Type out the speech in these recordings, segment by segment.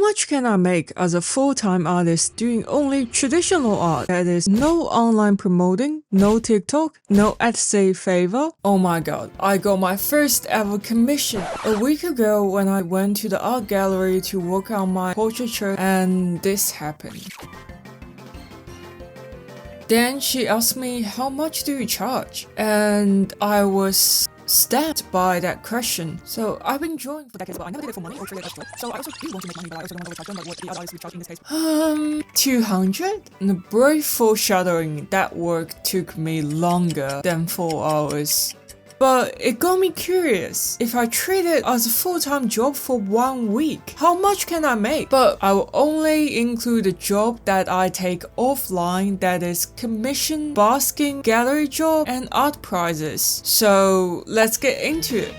much can I make as a full-time artist doing only traditional art? That is no online promoting, no TikTok, no Etsy favor. Oh my god, I got my first ever commission a week ago when I went to the art gallery to work on my portraiture, and this happened. Then she asked me, how much do you charge? And I was stumped by that question. So I've been drawing for decades, but I never did it for money or traded extra. So I also do want to make money, but I also don't want to overcharge them, like what the other artists would charge in this case. 200? And a brief foreshadowing, that work took me longer than 4 hours. But it got me curious. If I treat it as a full-time job for 1 week, how much can I make? But I will only include a job that I take offline, that is commission, basking, gallery job, and art prizes. So let's get into it.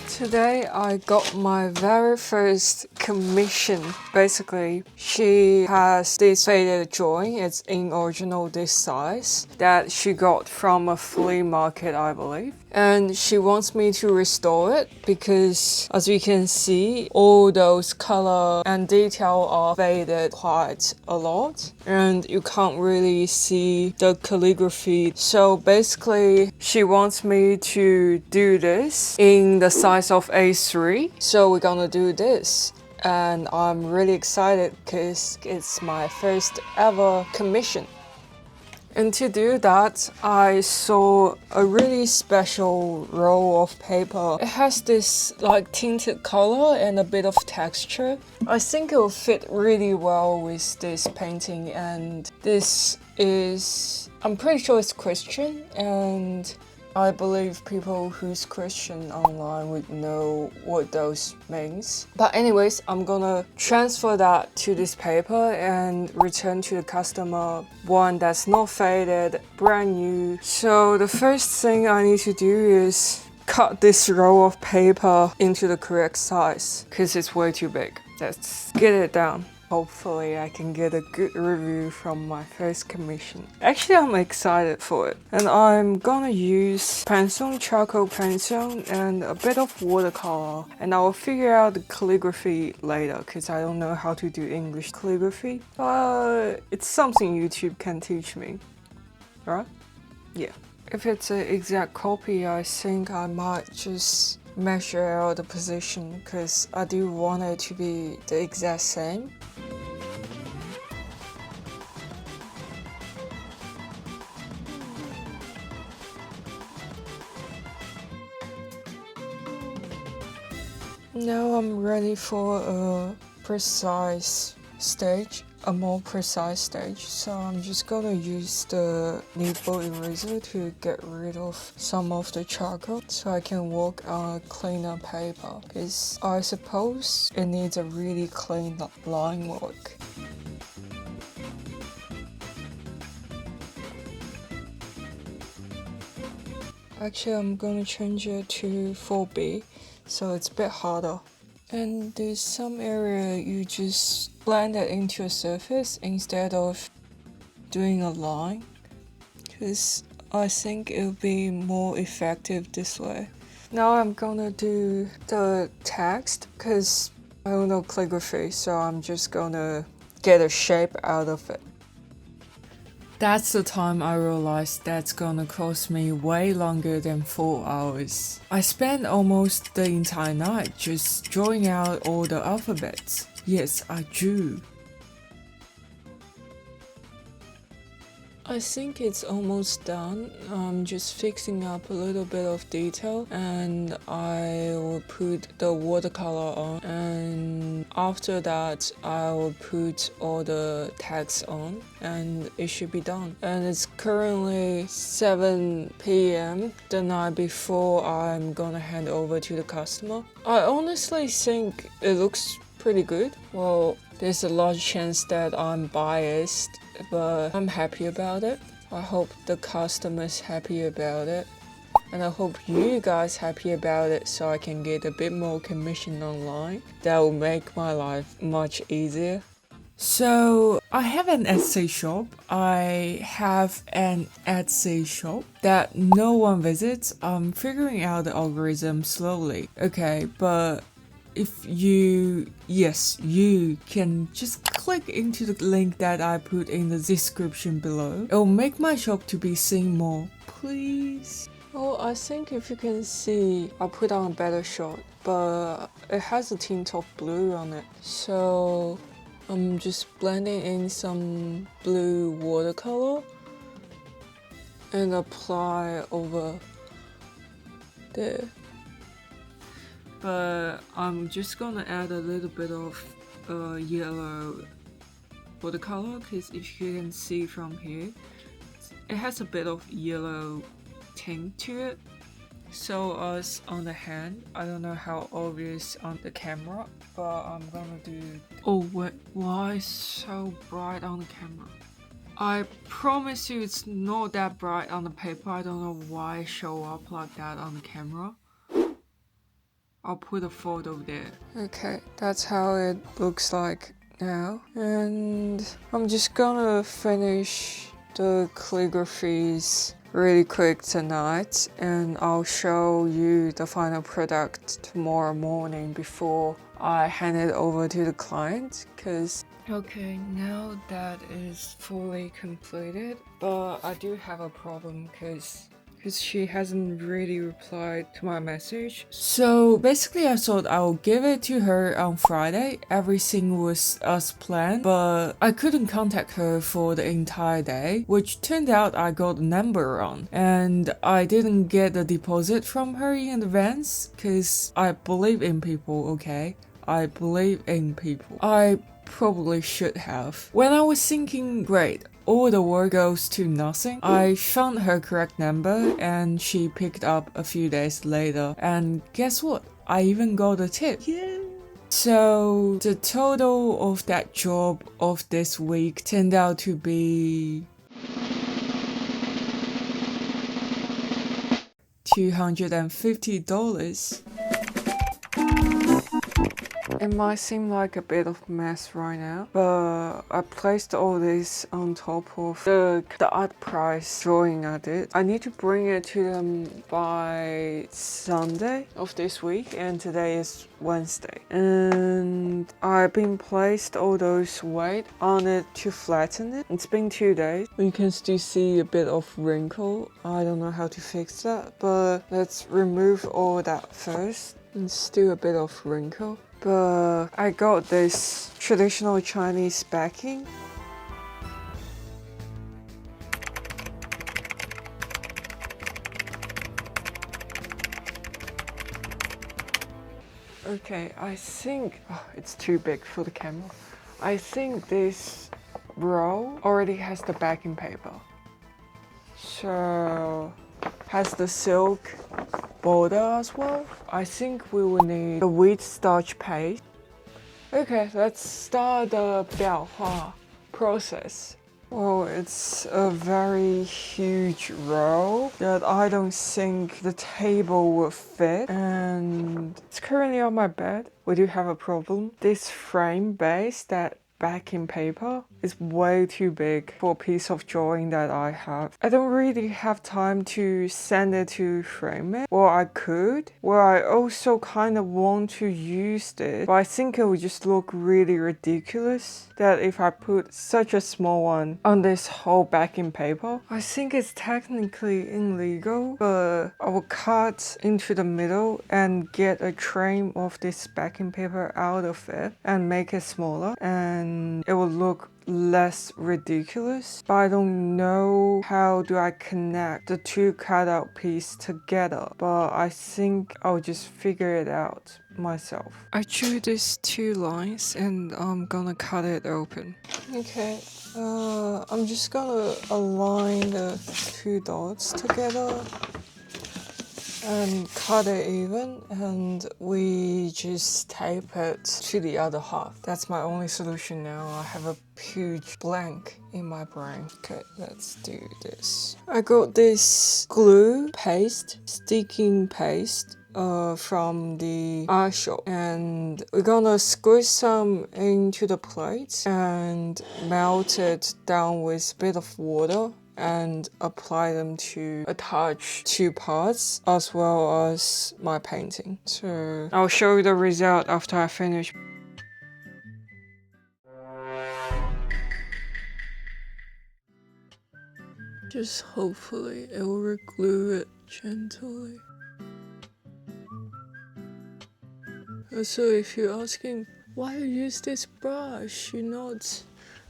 Today I got my very first commission. Basically, she has this faded drawing, it's in original this size, that she got from a flea market, I believe. And she wants me to restore it because, as you can see, all those color and detail are faded quite a lot, and you can't really see the calligraphy. So basically, she wants me to do this in the size of A3. So we're gonna do this. And I'm really excited because it's my first ever commission. And to do that, I saw a really special roll of paper. It has this like tinted color and a bit of texture. I think it will fit really well with this painting, and this is, I'm pretty sure it's Christian, and I believe people who's Christian online would know what those means. But anyways, I'm gonna transfer that to this paper and return to the customer one that's not faded, brand new. So the first thing I need to do is cut this roll of paper into the correct size because it's way too big. Let's get it down. Hopefully I can get a good review from my first commission. Actually, I'm excited for it. And I'm gonna use pencil, charcoal pencil, and a bit of watercolor. And I'll figure out the calligraphy later because I don't know how to do English calligraphy. But it's something YouTube can teach me. Right? Yeah. If it's an exact copy, I think I might just measure out the position because I do want it to be the exact same. Now I'm ready for a precise stage, a more precise stage. So I'm just gonna use the kneadable eraser to get rid of some of the charcoal so I can work on a cleaner paper, because I suppose it needs a really clean line work. Actually, I'm gonna change it to 4B, so it's a bit harder. And there's some area you just blend it into a surface instead of doing a line, because I think it'll be more effective this way. Now I'm gonna do the text because I don't know calligraphy, so I'm just gonna get a shape out of it. That's the time I realized that's gonna cost me way longer than 4 hours. I spent almost the entire night just drawing out all the alphabets. Yes, I drew. I think it's almost done. I'm just fixing up a little bit of detail, and I will put the watercolor on, and after that I will put all the text on, and it should be done. And it's currently 7 p.m. the night before I'm gonna hand over to the customer. I honestly think it looks pretty good. Well, there's a large chance that I'm biased, but I'm happy about it. I hope the customer's happy about it, and I hope you guys happy about it so I can get a bit more commission online. That will make my life much easier. So I have an Etsy shop. I have an Etsy shop that no one visits. I'm figuring out the algorithm slowly. Okay, but if you, yes, you can just click into the link that I put in the description below. It'll make my shop to be seen more, please. Oh, I think if you can see, I'll put on a better shot, but it has a tint of blue on it. So I'm just blending in some blue watercolor and apply over there. But I'm just gonna add a little bit of yellow watercolor, because if you can see from here, it has a bit of yellow tint to it. So as on the hand, I don't know how obvious on the camera, but I'm gonna do. Oh wait, why is so bright on the camera? I promise you it's not that bright on the paper. I don't know why it show up like that on the camera. I'll put a photo there. Okay, that's how it looks like now. And I'm just gonna finish the calligraphies really quick tonight, and I'll show you the final product tomorrow morning before I hand it over to the client. Cause okay, now that is fully completed, but I do have a problem because she hasn't really replied to my message. So basically I thought I would give it to her on Friday. Everything was as planned, but I couldn't contact her for the entire day, which turned out I got the number wrong. And I didn't get the deposit from her in advance because I believe in people, okay? I believe in people. I probably should have. When I was thinking, great, all the work goes to nothing, I found her correct number and she picked up a few days later. And guess what? I even got a tip. Yeah. So the total of that job of this week turned out to be $250. It might seem like a bit of mess right now, but I placed all this on top of the art price drawing I did. I need to bring it to them by Sunday of this week, and today is Wednesday. And I've been placed all those weight on it to flatten it. It's been 2 days. You can still see a bit of wrinkle. I don't know how to fix that, but let's remove all that first. And still a bit of wrinkle. But I got this traditional Chinese backing. Okay, I think it's too big for the camera. I think this roll already has the backing paper. So has the silk border as well. I think we will need the wheat starch paste. Okay, let's start the 裱画 process. Well, it's a very huge roll that I don't think the table will fit, and it's currently on my bed. We do have a problem. This frame base, that backing paper, is way too big for a piece of drawing that I have. I don't really have time to send it to frame it. Well, I could. Well, I also kind of want to use this, but I think it would just look really ridiculous that if I put such a small one on this whole backing paper. I think it's technically illegal, but I will cut into the middle and get a trim of this backing paper out of it and make it smaller, and it will look less ridiculous. But I don't know how do I connect the two cutout pieces together, but I think I'll just figure it out myself. I drew these 2 lines and I'm gonna cut it open. Okay, I'm just gonna align the 2 dots together and cut it even, and we just tape it to the other half. That's my only solution now. I have a huge blank in my brain. Okay, let's do this. I got this glue paste, sticking paste from the art shop, and we're gonna squeeze some into the plate and melt it down with a bit of water and apply them to attach two parts as well as my painting. So I'll show you the result after I finish. Just hopefully it will glue it gently. Also, if you're asking why you use this brush, you're not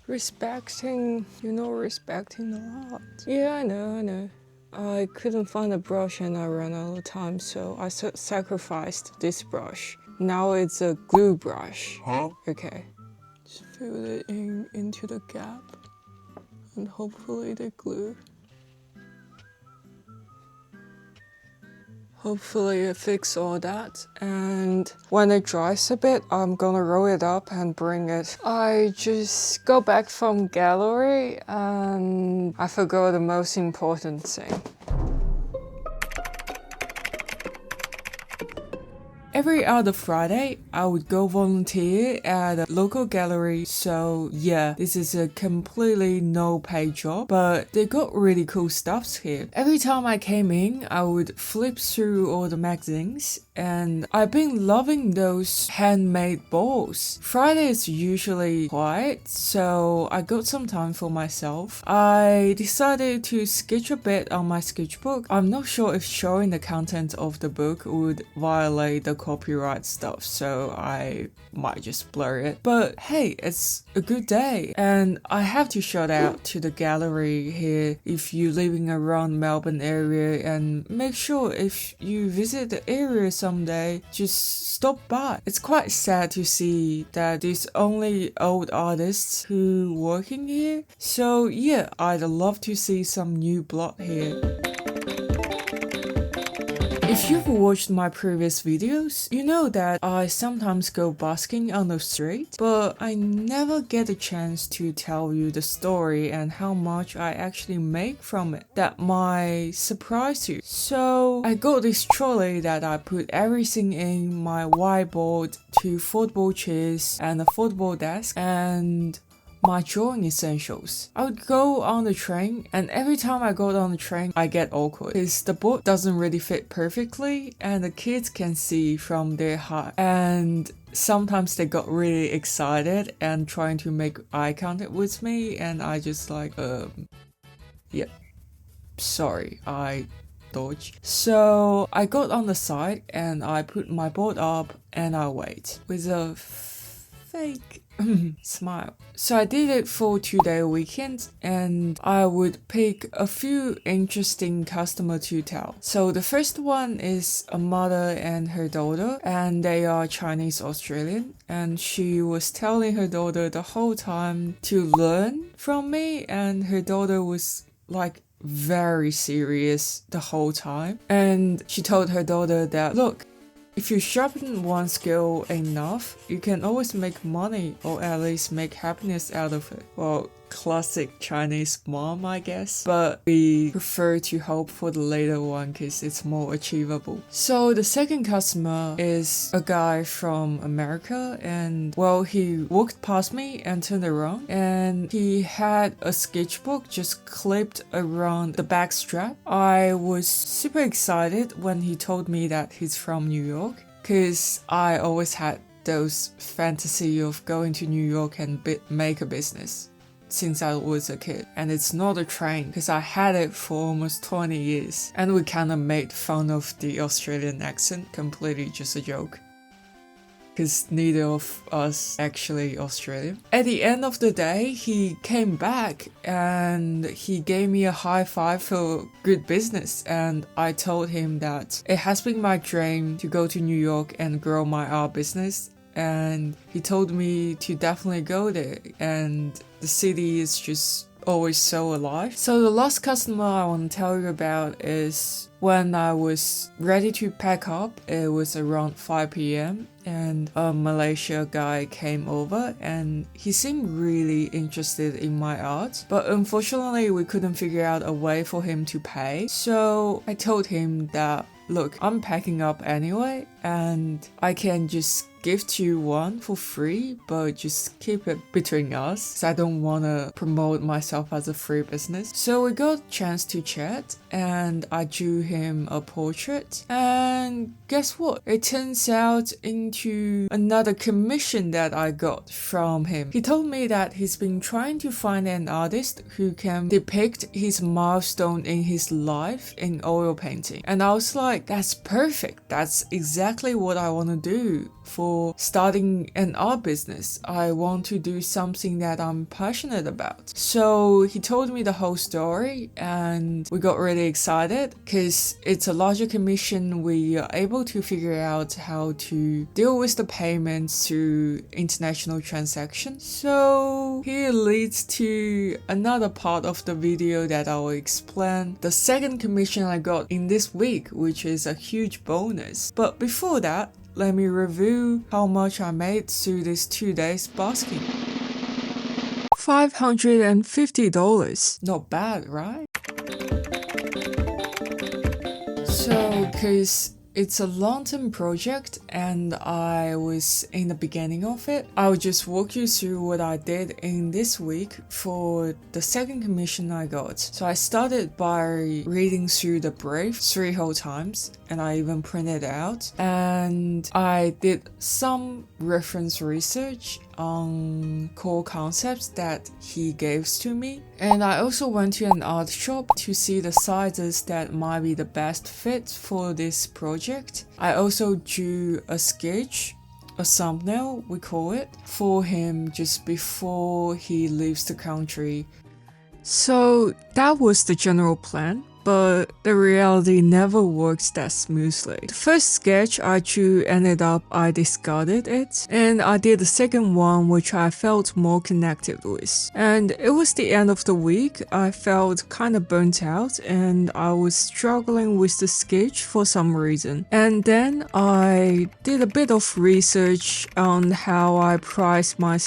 respecting the art. Yeah, I know. I couldn't find a brush and I ran out of time, so I sacrificed this brush. Now it's a glue brush. Huh? Okay. Just fill it into the gap and hopefully the glue. Hopefully it fixes all that, and when it dries a bit, I'm gonna roll it up and bring it. I just got back from gallery and I forgot the most important thing. Every other Friday, I would go volunteer at a local gallery, so yeah, this is a completely no-pay job, but they got really cool stuffs here. Every time I came in, I would flip through all the magazines, and I've been loving those handmade balls. Friday is usually quiet, so I got some time for myself. I decided to sketch a bit on my sketchbook. I'm not sure if showing the content of the book would violate the copyright stuff, so I might just blur it. But hey, it's a good day, and I have to shout out to the gallery here. If you're living around Melbourne area, and make sure if you visit the area someday, just stop by. It's quite sad to see that there's only old artists who working here, so yeah, I'd love to see some new blood here. If you've watched my previous videos, you know that I sometimes go busking on the street, but I never get a chance to tell you the story and how much I actually make from it. That might surprise you. So I got this trolley that I put everything in, my whiteboard, two football chairs and a football desk, and my drawing essentials. I would go on the train, and every time I go on the train, I get awkward because the board doesn't really fit perfectly and the kids can see from their height, and sometimes they got really excited and trying to make eye contact with me, and I just like, yeah, sorry, I dodge. So I got on the side and I put my board up and I wait with a fake smile. So I did it for 2-day weekend, and I would pick a few interesting customer to tell. So the first one is a mother and her daughter, and they are Chinese Australian, and she was telling her daughter the whole time to learn from me, and her daughter was like very serious the whole time, and she told her daughter that, look, if you sharpen one skill enough, you can always make money or at least make happiness out of it. Well, classic Chinese mom, I guess. But we prefer to hope for the later one because it's more achievable. So the second customer is a guy from America, and well, he walked past me and turned around, and he had a sketchbook just clipped around the back strap. I was super excited when he told me that he's from New York, because I always had those fantasy of going to New York and make a business since I was a kid. And it's not a train, because I had it for almost 20 years, and we kind of made fun of the Australian accent, completely just a joke, because neither of us actually Australian. At the end of the day, he came back and he gave me a high five for good business, and I told him that it has been my dream to go to New York and grow my art business, and he told me to definitely go there, and the city is just always so alive. So the last customer I want to tell you about is when I was ready to pack up. It was around 5 p.m. and a Malaysia guy came over, and he seemed really interested in my art, but unfortunately we couldn't figure out a way for him to pay. So I told him that, look, I'm packing up anyway, and I can just gift you one for free, but just keep it between us, so I don't want to promote myself as a free business. So we got a chance to chat, and I drew him a portrait, and guess what? It turns out into another commission that I got from him. He told me that he's been trying to find an artist who can depict his milestone in his life in oil painting, and I was like, that's perfect. That's exactly what I want to do for starting an art business. I want to do something that I'm passionate about. So he told me the whole story, and we got really excited because it's a larger commission. We are able to figure out how to deal with the payments through international transactions. So here leads to another part of the video that I will explain the second commission I got in this week, which is a huge bonus. But before that, let me review how much I made through these 2 days basking. $550. Not bad, right? So, cause it's a long-term project and I was in the beginning of it, I'll just walk you through what I did in this week for the second commission I got. So I started by reading through the brief 3 whole times, and I even printed it out, and I did some reference research on core concepts that he gave to me, and I also went to an art shop to see the sizes that might be the best fit for this project. I also drew a sketch, a thumbnail we call it, for him just before he leaves the country. So that was the general plan, but the reality never works that smoothly. The first sketch I drew ended up I discarded it, and I did the second one which I felt more connected with. And it was the end of the week. I felt kind of burnt out and I was struggling with the sketch for some reason. And then I did a bit of research on how I price my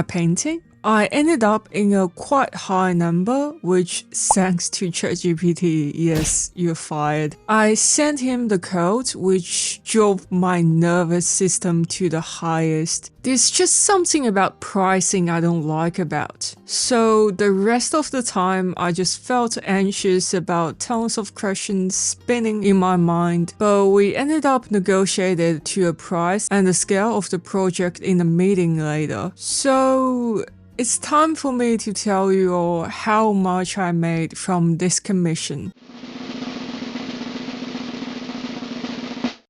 painting. I ended up in a quite high number, which thanks to ChatGPT, yes, you're fired. I sent him the code, which drove my nervous system to the highest. There's just something about pricing I don't like about. So the rest of the time, I just felt anxious about tons of questions spinning in my mind. But we ended up negotiated to a price and the scale of the project in a meeting later. So it's time for me to tell you all how much I made from this commission.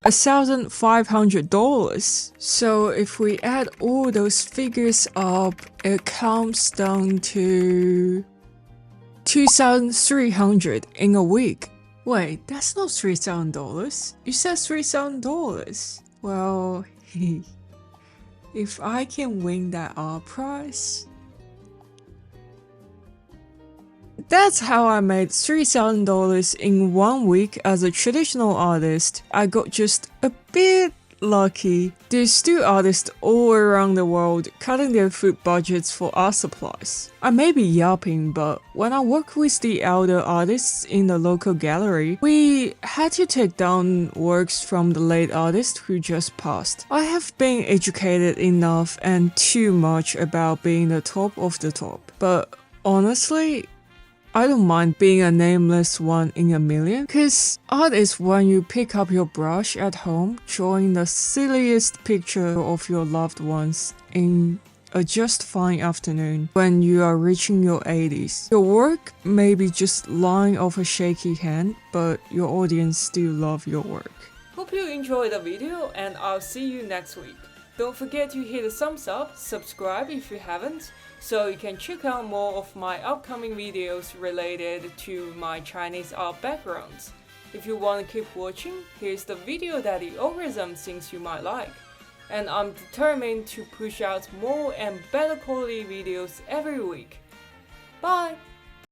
$1,500. So if we add all those figures up, it comes down to $2,300 in a week. Wait, that's not $3,000. You said $3,000. Well, if I can win that art prize, that's how I made $3,000 in 1 week as a traditional artist. I got just a bit lucky. There's still artists all around the world cutting their food budgets for art supplies. I may be yapping, but when I work with the elder artists in the local gallery, we had to take down works from the late artist who just passed. I have been educated enough and too much about being the top of the top, but honestly, I don't mind being a nameless one in a million, cause art is when you pick up your brush at home, drawing the silliest picture of your loved ones in a just fine afternoon when you are reaching your 80s. Your work may be just lying off a shaky hand, but your audience still love your work. Hope you enjoyed the video, and I'll see you next week. Don't forget to hit a thumbs up, subscribe if you haven't, so you can check out more of my upcoming videos related to my Chinese art backgrounds. If you want to keep watching, here's the video that the algorithm thinks you might like. And I'm determined to push out more and better quality videos every week. Bye!